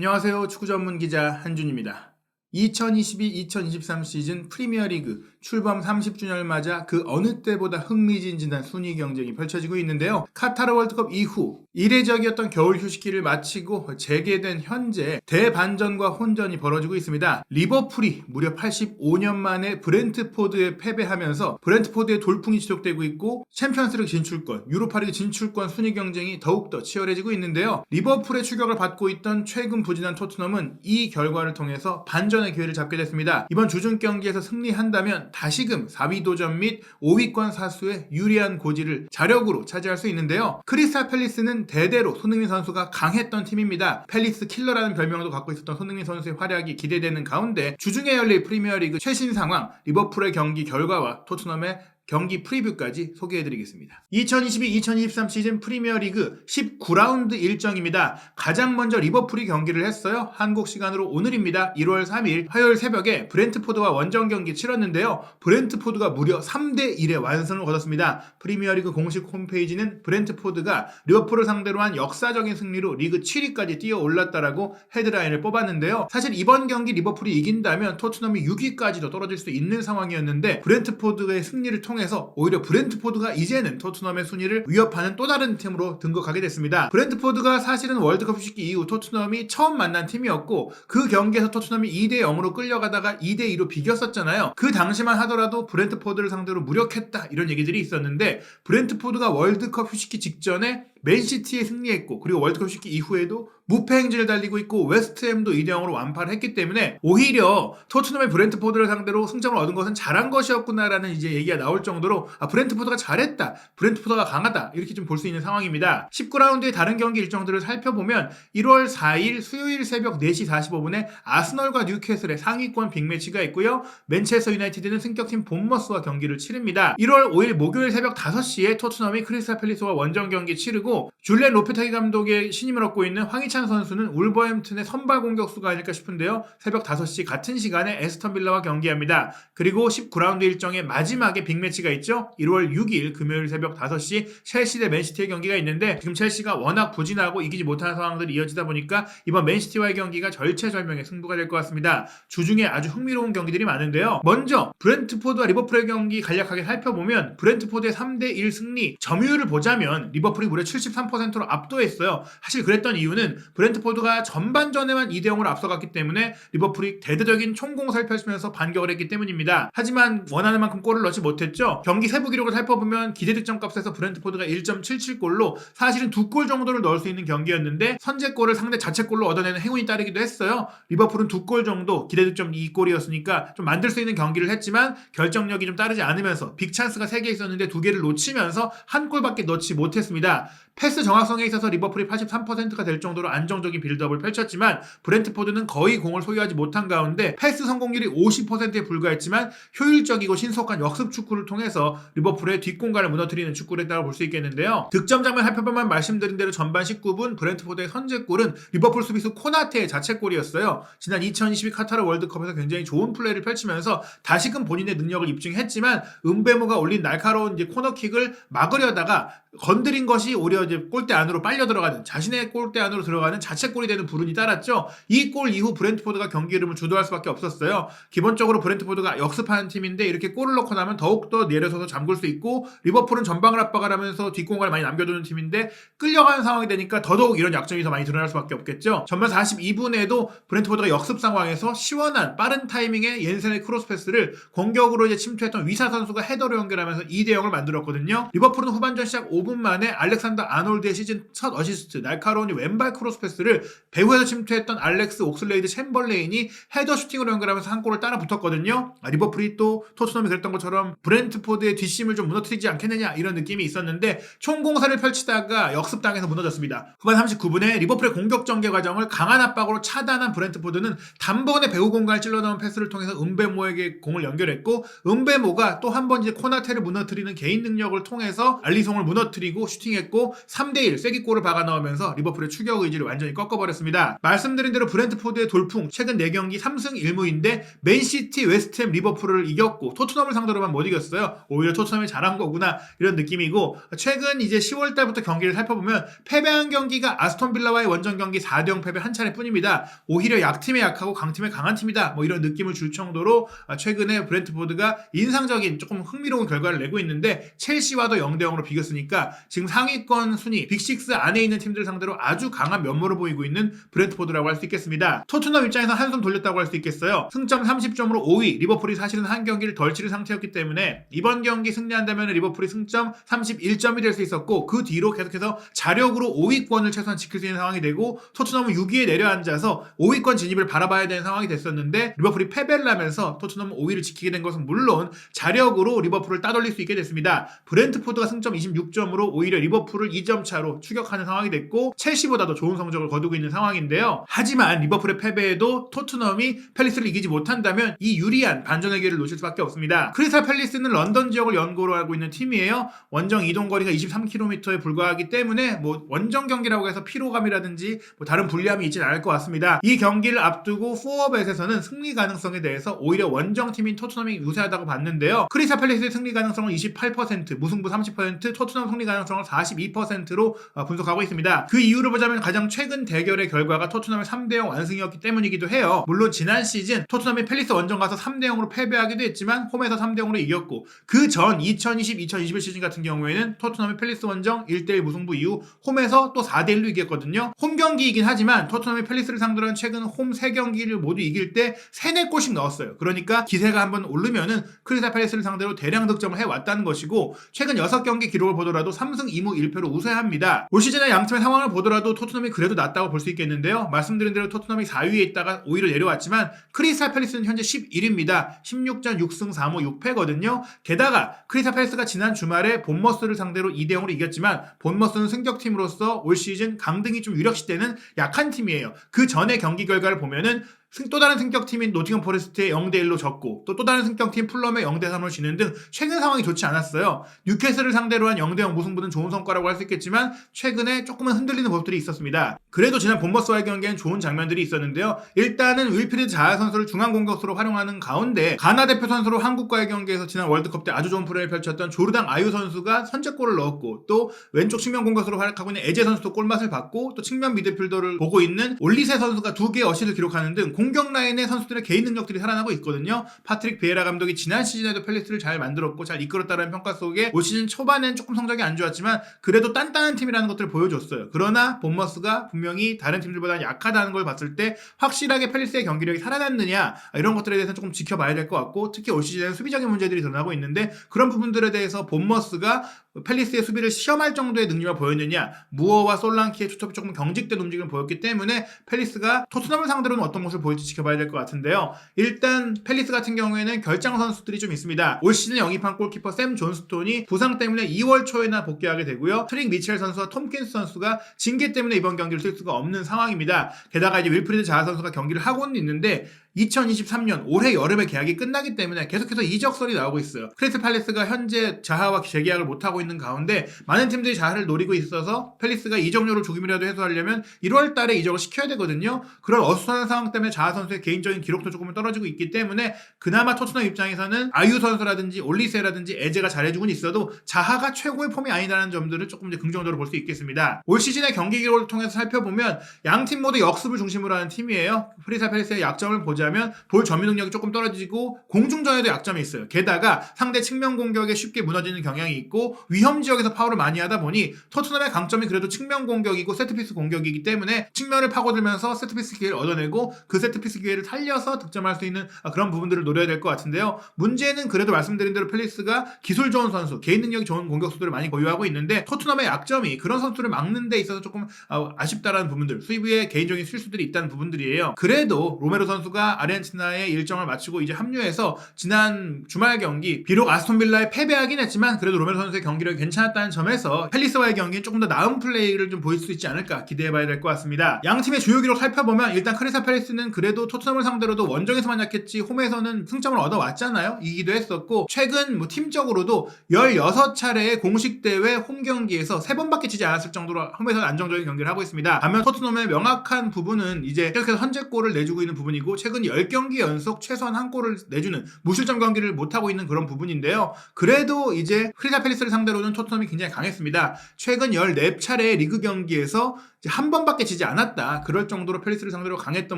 안녕하세요. 축구 전문 기자 한준입니다. 2022-2023 시즌 프리미어리그 출범 30주년을 맞아 그 어느 때보다 흥미진진한 순위 경쟁이 펼쳐지고 있는데요. 카타르 월드컵 이후 이례적이었던 겨울 휴식기를 마치고 재개된 현재 대반전과 혼전이 벌어지고 있습니다. 리버풀이 무려 85년 만에 브렌트포드에 패배하면서 브렌트포드의 돌풍이 지속되고 있고 챔피언스리그 진출권, 유로파리그 진출권 순위 경쟁이 더욱더 치열해지고 있는데요. 리버풀의 추격을 받고 있던 최근 부진한 토트넘은 이 결과를 통해서 반전의 기회를 잡게 됐습니다. 이번 주중 경기에서 승리한다면 다시금 4위 도전 및 5위권 사수의 유리한 고지를 자력으로 차지할 수 있는데요. 크리스탈 팰리스는 대대로 손흥민 선수가 강했던 팀입니다. 팰리스 킬러라는 별명도 갖고 있었던 손흥민 선수의 활약이 기대되는 가운데 주중에 열릴 프리미어리그 최신 상황, 리버풀의 경기 결과와 토트넘의 경기 프리뷰까지 소개해드리겠습니다. 2022-2023 시즌 프리미어리그 19라운드 일정입니다. 가장 먼저 리버풀이 경기를 했어요. 한국 시간으로 오늘입니다. 1월 3일 화요일 새벽에 브렌트포드와 원정 경기 치렀는데요. 브렌트포드가 무려 3대1의 완승을 거뒀습니다. 프리미어리그 공식 홈페이지는 브렌트포드가 리버풀을 상대로 한 역사적인 승리로 리그 7위까지 뛰어 올랐다라고 헤드라인을 뽑았는데요. 사실 이번 경기 리버풀이 이긴다면 토트넘이 6위까지도 떨어질 수 있는 상황이었는데 브렌트포드의 승리를 통해서 오히려 브렌트포드가 이제는 토트넘의 순위를 위협하는 또 다른 팀으로 등극하게 됐습니다. 브렌트포드가 사실은 월드컵 휴식기 이후 토트넘이 처음 만난 팀이었고 그 경기에서 토트넘이 2대0으로 끌려가다가 2대2로 비겼었잖아요. 그 당시만 하더라도 브렌트포드를 상대로 무력했다 이런 얘기들이 있었는데 브렌트포드가 월드컵 휴식기 직전에 맨시티에 승리했고 그리고 월드컵 휴식기 이후에도 무패 행진을 달리고 있고 웨스트햄도 2대0으로 완파를 했기 때문에 오히려 토트넘의 브렌트포드를 상대로 승점을 얻은 것은 잘한 것이었구나라는 이제 얘기가 나올 정도로 브렌트포드가 잘했다, 브렌트포드가 강하다 이렇게 좀 볼 수 있는 상황입니다. 19라운드의 다른 경기 일정들을 살펴보면 1월 4일 수요일 새벽 4시 45분에 아스널과 뉴캐슬의 상위권 빅매치가 있고요. 맨체스터 유나이티드는 승격팀 본머스와 경기를 치릅니다. 1월 5일 목요일 새벽 5시에 토트넘이 크리스탈 팰리스와 원정 경기 치르고 줄리엔 로페테기 감독의 신임을 얻고 있는 황희찬 선수는 울버햄튼의 선발 공격수가 아닐까 싶은데요. 새벽 5시 같은 시간에 에스턴 빌라와 경기합니다. 그리고 19라운드 일정의 마지막에 빅매치가 있죠. 1월 6일 금요일 새벽 5시 첼시 대 맨시티의 경기가 있는데 지금 첼시가 워낙 부진하고 이기지 못하는 상황들이 이어지다 보니까 이번 맨시티와의 경기가 절체절명의 승부가 될 것 같습니다. 주중에 아주 흥미로운 경기들이 많은데요. 먼저 브렌트포드와 리버풀의 경기 간략하게 살펴보면 브렌트포드의 3대1 승리, 점유율을 보자면 리버풀이 무려 73%로 압도했어요. 사실 그랬던 이유는 브렌트포드가 전반전에만 2대0으로 앞서갔기 때문에 리버풀이 대대적인 총공사를 펼치면서 반격을 했기 때문입니다. 하지만 원하는 만큼 골을 넣지 못했죠. 경기 세부 기록을 살펴보면 기대 득점 값에서 브렌트포드가 1.77골로 사실은 2골 정도를 넣을 수 있는 경기였는데 선제골을 상대 자책골로 얻어내는 행운이 따르기도 했어요. 리버풀은 2골 정도 기대 득점 2골이었으니까 좀 만들 수 있는 경기를 했지만 결정력이 좀 따르지 않으면서 빅찬스가 3개 있었는데 2개를 놓치면서 한 골밖에 넣지 못했습니다. 패스 정확성에 있어서 리버풀이 83%가 될 정도로 안정적인 빌드업을 펼쳤지만 브렌트포드는 거의 공을 소유하지 못한 가운데 패스 성공률이 50%에 불과했지만 효율적이고 신속한 역습 축구를 통해서 리버풀의 뒷공간을 무너뜨리는 축구를 했다고 볼 수 있겠는데요. 득점 장면 살펴보면 말씀드린 대로 전반 19분 브렌트포드의 선제골은 리버풀 수비수 코나테의 자책골이었어요. 지난 2022 카타르 월드컵에서 굉장히 좋은 플레이를 펼치면서 다시금 본인의 능력을 입증했지만 은베모가 올린 날카로운 이제 코너킥을 막으려다가 건드린 것이 오히려 이제 골대 안으로 빨려 들어가는 자신의 골대 안으로 들어가는 자책골이 되는 불운이 따랐죠. 이 골 이후 브렌트포드가 경기 흐름을 주도할 수밖에 없었어요. 기본적으로 브렌트포드가 역습하는 팀인데 이렇게 골을 넣고 나면 더욱더 내려서서 잠글 수 있고 리버풀은 전방을 압박을 하면서 뒷공간을 많이 남겨두는 팀인데 끌려가는 상황이 되니까 더더욱 이런 약점이 더 많이 드러날 수밖에 없겠죠. 전반 42분에도 브렌트포드가 역습 상황에서 시원한 빠른 타이밍에 옌센의 크로스 패스를 공격으로 이제 침투했던 위사 선수가 헤더로 연결하면서 2대0을 만들었거든요. 리버풀은 후반전 시작 5분 만에 알렉산더 아놀드의 시즌 첫 어시스트 날카로운 왼발 크로스 패스를 배후에서 침투했던 알렉스 옥슬레이드 챔벌레인이 헤더 슈팅으로 연결하면서 한 골을 따라 붙었거든요. 리버풀이 또 토트넘이 그랬던 것처럼 브렌트포드의 뒷심을 좀 무너뜨리지 않겠느냐 이런 느낌이 있었는데 총공사를 펼치다가 역습당해서 무너졌습니다. 후반 39분에 리버풀의 공격 전개 과정을 강한 압박으로 차단한 브렌트포드는 단번에 배후 공간을 찔러넣은 패스를 통해서 은베모에게 공을 연결했고 은베모가 또 한 번 이제 코나테를 무너뜨리는 개인 능력을 통해서 알리송을 무너뜨리고 슈팅했고 3대1 쐐기골을 박아 넣으면서 리버풀의 추격 의지를 완전히 꺾어버렸습니다. 말씀드린 대로 브렌트포드의 돌풍, 최근 4경기 3승 1무인데 맨시티, 웨스트햄, 리버풀을 이겼고 토트넘을 상대로만 못 이겼어요. 오히려 토트넘이 잘한 거구나 이런 느낌이고, 최근 이제 10월달부터 경기를 살펴보면 패배한 경기가 아스톤빌라와의 원정 경기 4대0 패배 한 차례뿐입니다. 오히려 약팀에 약하고 강팀에 강한 팀이다 뭐 이런 느낌을 줄 정도로 최근에 브렌트포드가 인상적인 조금 흥미로운 결과를 내고 있는데, 첼시와도 0대0으로 비겼으니까 지금 상위권 순위 빅6 안에 있는 팀들 상대로 아주 강한 면모를 보이고 있는 브렌트포드라고 할 수 있겠습니다. 토트넘 입장에서 한숨 돌렸다고 할 수 있겠어요. 승점 30점으로 5위, 리버풀이 사실은 한 경기를 덜 치른 상태였기 때문에 이번 경기 승리한다면 리버풀이 승점 31점이 될 수 있었고, 그 뒤로 계속해서 자력으로 5위권을 최소한 지킬 수 있는 상황이 되고, 토트넘은 6위에 내려앉아서 5위권 진입을 바라봐야 되는 상황이 됐었는데 리버풀이 패배를 하면서 토트넘은 5위를 지키게 된 것은 물론 자력으로 리버풀을 따돌릴 수 있게 됐습니다. 브렌트포드가 승점 26점으로 오히려 리버풀을 2점 차로 추격하는 상황이 됐고, 첼시보다도 좋은 성적을 거두고 있는 상황인데요. 하지만 리버풀의 패배에도 토트넘이 팰리스를 이기지 못한다면 이 유리한 반전의 기회를 놓칠 수밖에 없습니다. 크리스탈 팰리스는 런던 지역을 연고로 하고 있는 팀이에요. 원정 이동거리가 23km에 불과하기 때문에 원정 경기라고 해서 피로감이라든지 다른 불리함이 있지는 않을 것 같습니다. 이 경기를 앞두고 포어벳에서는 승리 가능성에 대해서 오히려 원정팀인 토트넘이 우세하다고 봤는데요. 크리스탈 팰리스의 승리 가능성은 28%, 무승부 30%, 토트넘 승리 가능성은 42%로 분석하고 있습니다. 그 이유를 보자면 가장 최근 대결의 결과가 토트넘의 3대0 완승이었기 때문이기도 해요. 물론 지난 시즌 토트넘이 팰리스 원정 가서 3대0으로 패배하기도 했지만 홈에서 3대0으로 이겼고, 그 전 2020-2021 시즌 같은 경우에는 토트넘이 팰리스 원정 1대1 무승부 이후 홈에서 또 4대1로 이겼거든요. 홈 경기이긴 하지만 토트넘이 팰리스를 상대로 한 최근 홈 3경기를 모두 이길 때 3-4골씩 넣었어요. 그러니까 기세가 한번 오르면은 크리스탈 팰리스를 상대로 대량 득점을 해왔다는 것이고, 최근 6경기 기록을 보더라도 3승 2무 1패로 우세합니다. 올 시즌의 양팀의 상황을 보더라도 토트넘이 그래도 낫다고 볼 수 있겠는데요. 말씀드린 대로 토트넘이 4위에 있다가 5위로 내려왔지만 크리스탈 팰리스는 현재 11위입니다. 16전 6승 4무 6패거든요. 게다가 크리스탈 팰리스가 지난 주말에 본머스를 상대로 2대0으로 이겼지만 본머스는 승격팀으로서 올 시즌 강등이 좀 유력시되는 약한 팀이에요. 그 전의 경기 결과를 보면은 또 다른 승격팀인 노팅엄 포레스트에 0대1로 졌고, 또 다른 승격팀 풀럼에 0대3으로 지는 등 최근 상황이 좋지 않았어요. 뉴캐슬을 상대로 한 0대0 무승부는 좋은 성과라고 할 수 있겠지만 최근에 조금은 흔들리는 모습들이 있었습니다. 그래도 지난 본머스와의 경기에는 좋은 장면들이 있었는데요. 일단은 윌프리드 자하 선수를 중앙 공격수로 활용하는 가운데 가나 대표 선수로 한국과의 경기에서 지난 월드컵 때 아주 좋은 플레이를 펼쳤던 조르당 아유 선수가 선제골을 넣었고, 또 왼쪽 측면 공격수로 활약하고 있는 에제 선수도 골맛을 봤고, 또 측면 미드필더를 보고 있는 올리세 선수가 2개의 어시를 기록하는 등 공격 라인의 선수들의 개인 능력들이 살아나고 있거든요. 파트릭 비에라 감독이 지난 시즌에도 팰리스를 잘 만들었고 잘 이끌었다는 평가 속에 올 시즌 초반엔 조금 성적이 안 좋았지만 그래도 단단한 팀이라는 것들을 보여줬어요. 그러나 본머스가 분명히 다른 팀들보다 약하다는 걸 봤을 때 확실하게 팰리스의 경기력이 살아났느냐, 이런 것들에 대해서는 조금 지켜봐야 될 것 같고, 특히 올 시즌에는 수비적인 문제들이 드러나고 있는데 그런 부분들에 대해서 본머스가 팰리스의 수비를 시험할 정도의 능력을 보였느냐, 무어와 솔랑키의 투톱이 조금 경직된 움직임을 보였기 때문에 팰리스가 토트넘을 상대로는 어떤 모습을 보일지 지켜봐야 될 것 같은데요. 일단 팰리스 같은 경우에는 결장 선수들이 좀 있습니다. 올 시즌 영입한 골키퍼 샘 존스톤이 부상 때문에 2월 초에나 복귀하게 되고요. 트릭 미첼 선수와 톰킨스 선수가 징계 때문에 이번 경기를 뛸 수가 없는 상황입니다. 게다가 이제 윌프리드 자하 선수가 경기를 하고는 있는데 2023년 올해 여름에 계약이 끝나기 때문에 계속해서 이적설이 나오고 있어요. 크리스탈 팰리스가 현재 자하와 재계약을 못하고 있는 가운데 많은 팀들이 자하를 노리고 있어서 팰리스가 이적료를 조금이라도 해소하려면 1월 달에 이적을 시켜야 되거든요. 그런 어수선한 상황 때문에 자하 선수의 개인적인 기록도 조금 떨어지고 있기 때문에 그나마 토트넘 입장에서는 아유 선수라든지 올리세라든지 에제가 잘해주고는 있어도 자하가 최고의 폼이 아니라는 점들을 조금 이제 긍정적으로 볼 수 있겠습니다. 올 시즌의 경기 기록을 통해서 살펴보면 양팀 모두 역습을 중심으로 하는 팀이에요. 크리스탈 팰리스의 약점을 보자면 볼 점유 능력이 조금 떨어지고 공중전에도 약점이 있어요. 게다가 상대 측면 공격에 쉽게 무너지는 경향이 있고 위험 지역에서 파울을 많이 하다 보니 토트넘의 강점이 그래도 측면 공격이고 세트피스 공격이기 때문에 측면을 파고들면서 세트피스 기회를 얻어내고 그 세트피스 기회를 살려서 득점할 수 있는 그런 부분들을 노려야 될 것 같은데요. 문제는 그래도 말씀드린 대로 팰리스가 기술 좋은 선수, 개인 능력이 좋은 공격수들을 많이 보유하고 있는데 토트넘의 약점이 그런 선수를 막는 데 있어서 조금 아쉽다라는 부분들, 수비에 개인적인 실수들이 있다는 부분들이에요. 그래도 로메로 선수가 선수가 아르헨티나의 일정을 마치고 이제 합류해서 지난 주말 경기 비록 아스톤빌라에 패배하긴 했지만 그래도 로메로 선수의 경기력이 괜찮았다는 점에서 펠리스와의 경기는 조금 더 나은 플레이를 좀 보일 수 있지 않을까 기대해봐야 될 것 같습니다. 양 팀의 주요 기록 살펴보면 일단 크리스탈 팰리스는 그래도 토트넘을 상대로도 원정에서만 약했지 홈에서는 승점을 얻어왔잖아요. 이기도 했었고 최근 팀적으로도 16차례의 공식 대회 홈 경기에서 3번밖에 지지 않았을 정도로 홈에서 안정적인 경기를 하고 있습니다. 반면 토트넘의 명확한 부분은 이제 계속해서 선제골을 내주고 있는 부분이고 최근 10경기 연속 최소한 한 골을 내주는 무실점 경기를 못하고 있는 그런 부분인데요. 그래도 이제 크리스탈 팰리스를 상대로는 토트넘이 굉장히 강했습니다. 최근 14차례의 리그 경기에서 한 번밖에 지지 않았다. 그럴 정도로 팰리스를 상대로 강했던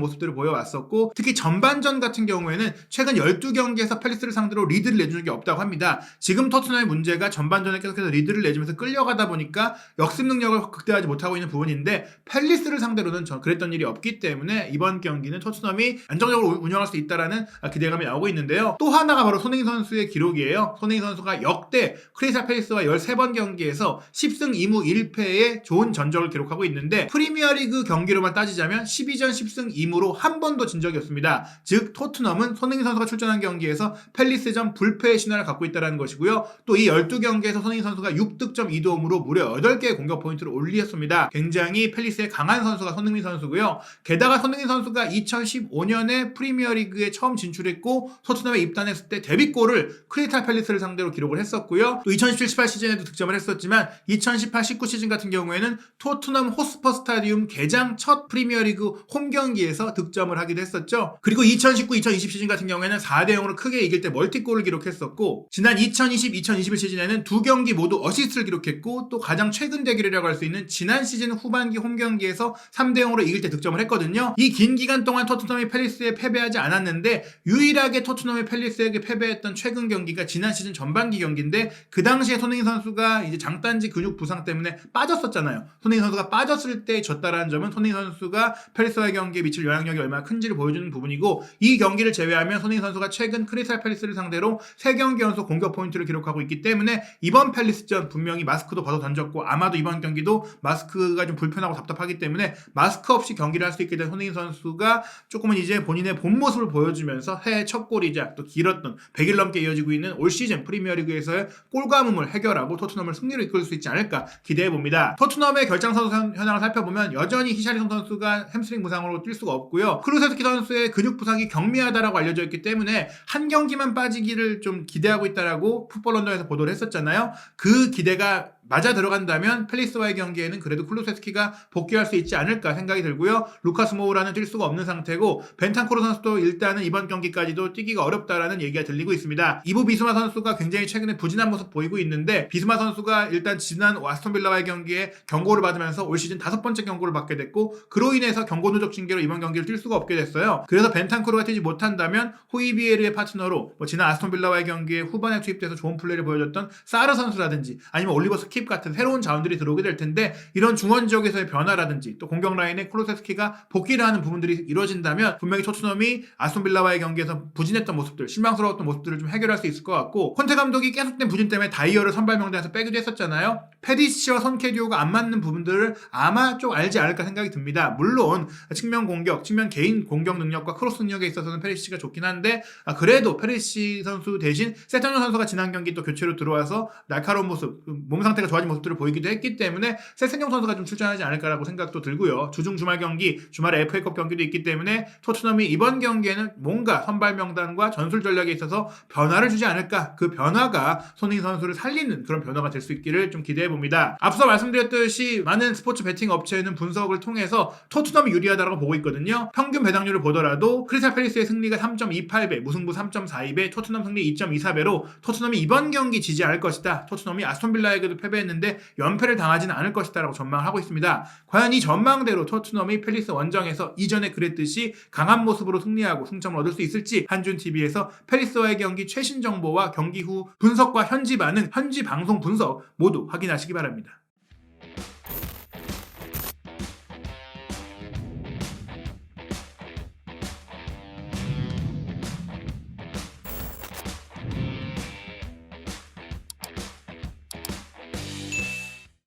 모습들을 보여왔었고 특히 전반전 같은 경우에는 최근 12경기에서 팰리스를 상대로 리드를 내주는 게 없다고 합니다. 지금 토트넘의 문제가 전반전에 계속해서 리드를 내주면서 끌려가다 보니까 역습 능력을 극대화하지 못하고 있는 부분인데 팰리스를 상대로는 그랬던 일이 없기 때문에 이번 경기는 토트넘이 안정적으로 운영할 수 있다라는 기대감이 나오고 있는데요. 또 하나가 바로 손흥민 선수의 기록이에요. 손흥민 선수가 역대 크리스탈 팰리스와 13번 경기에서 10승 2무 1패의 좋은 전적을 기록하고 있는데 프리미어리그 경기로만 따지자면 12전 10승 2무로 한 번도 진 적이 없습니다. 즉 토트넘은 손흥민 선수가 출전한 경기에서 팰리스전 불패의 신화를 갖고 있다는 것이고요. 또 이 12경기에서 손흥민 선수가 6득점 2도움으로 무려 8개의 공격 포인트를 올렸습니다. 굉장히 팰리스의 강한 선수가 손흥민 선수고요. 게다가 손흥민 선수가 2015년에 프리미어리그에 처음 진출했고 토트넘에 입단했을 때 데뷔골을 크리스탈 팰리스를 상대로 기록을 했었고요. 또 2017-18 시즌에도 득점을 했었지만 2018-19 시즌 같은 경우에는 토트넘 호스퍼 스타디움 개장 첫 프리미어리그 홈 경기에서 득점을 하기도 했었죠. 그리고 2019-2020 시즌 같은 경우에는 4대0으로 크게 이길 때 멀티골을 기록했었고 지난 2020-2021 시즌에는 두 경기 모두 어시스트를 기록했고 또 가장 최근 대결이라고 할 수 있는 지난 시즌 후반기 홈 경기에서 3대0으로 이길 때 득점을 했거든요. 이 긴 기간 동안 토트넘이 팰리스에 패배하지 않았는데 유일하게 토트넘이 팰리스에게 패배했던 최근 경기가 지난 시즌 전반기 경기인데 그 당시에 손흥민 선수가 이제 장단지 근육 부상 때문에 빠졌었잖아요. 손흥민 선수가 빠졌을 때 졌다라는 점은 손흥민 선수가 팰리스와의 경기에 미칠 영향력이 얼마나 큰지를 보여주는 부분이고 이 경기를 제외하면 손흥민 선수가 최근 크리스탈 팰리스를 상대로 3경기 연속 공격 포인트를 기록하고 있기 때문에 이번 팰리스전 분명히 마스크도 벗어 던졌고 아마도 이번 경기도 마스크가 좀 불편하고 답답하기 때문에 마스크 없이 경기를 할 수 있게 된 손흥민 선수가 조금은 이제 본인의 본 모습을 보여주면서 해외 첫 골이자 또 길었던 100일 넘게 이어지고 있는 올 시즌 프리미어리그에서의 골가뭄을 해결하고 토트넘을 승리로 이끌 수 있지 않을까 기대해봅니다. 토트넘의 결장 선수 현황을 살펴보면 여전히 히샬리송 선수가 햄스트링 부상으로 뛸 수가 없고요. 클루세스키 선수의 근육 부상이 경미하다라고 알려져 있기 때문에 한 경기만 빠지기를 좀 기대하고 있다라고 풋볼 런던에서 보도를 했었잖아요. 그 기대가 맞아 들어간다면 팰리스와의 경기에는 그래도 클루세스키가 복귀할 수 있지 않을까 생각이 들고요. 루카스 모우라는 뛸 수가 없는 상태고 벤탄코르 선수도 일단은 이번 경기까지도 뛰기가 어렵다라는 얘기가 들리고 있습니다. 이부 비스마 선수가 굉장히 최근에 부진한 모습 보이고 있는데 비스마 선수가 일단 지난 아스톤빌라와의 경기에 경고를 받으면서 올 시즌 5번째 경고를 받게 됐고 그로 인해서 경고 누적 징계로 이번 경기를 뛸 수가 없게 됐어요. 그래서 벤탄코르가 뛰지 못한다면 호이비에르의 파트너로 지난 아스톤빌라와의 경기에 후반에 투입돼서 좋은 플레이를 보여줬던 사르 선수라든지 아니면 올리버 스킵 같은 새로운 자원들이 들어오게 될 텐데 이런 중원 지역에서의 변화라든지 또 공격 라인에 클루세스키가 복귀를 하는 부분들이 이루어진다면 분명히 토트넘이 아스톤빌라와의 경기에서 부진했던 모습들, 실망스러웠던 모습들을 좀 해결할 수 있을 것 같고 콘테 감독이 계속된 부진 때문에 다이어를 선발 명단에서 빼기도 했었잖아요. 페리시치와 손케디오가 안 맞는 부분들을 아마 좀 알지 않을까 생각이 듭니다. 물론 측면 공격, 측면 개인 공격 능력과 크로스 능력에 있어서는 페리시치가 좋긴 한데 그래도 페리시치 선수 대신 세터뉴 선수가 지난 경기 또 교체로 들어와서 날카로운 모습, 몸 상태가 좋아진 모습들을 보이기도 했기 때문에 세승용 선수가 좀 출전하지 않을까라고 생각도 들고요. 주중 주말 경기, 주말에 FA컵 경기도 있기 때문에 토트넘이 이번 경기에는 뭔가 선발 명단과 전술 전략에 있어서 변화를 주지 않을까. 그 변화가 손흥민 선수를 살리는 그런 변화가 될 수 있기를 좀 기대해 봅니다. 앞서 말씀드렸듯이 많은 스포츠 베팅 업체는 분석을 통해서 토트넘이 유리하다고 보고 있거든요. 평균 배당률을 보더라도 크리스탈 팰리스의 승리가 3.28배, 무승부 3.42배, 토트넘 승리 2.24배로 토트넘이 이번 경기 지지 않을 것이다. 토트넘이 아스톤빌라에게도 패배했는데 연패를 당하지는 않을 것이다 라고 전망을 하고 있습니다. 과연 이 전망대로 토트넘이 팰리스 원정에서 이전에 그랬듯이 강한 모습으로 승리하고 승점을 얻을 수 있을지 한준TV에서 팰리스와의 경기 최신 정보와 경기 후 분석과 현지 반응, 현지 방송 분석 모두 확인하시기 바랍니다.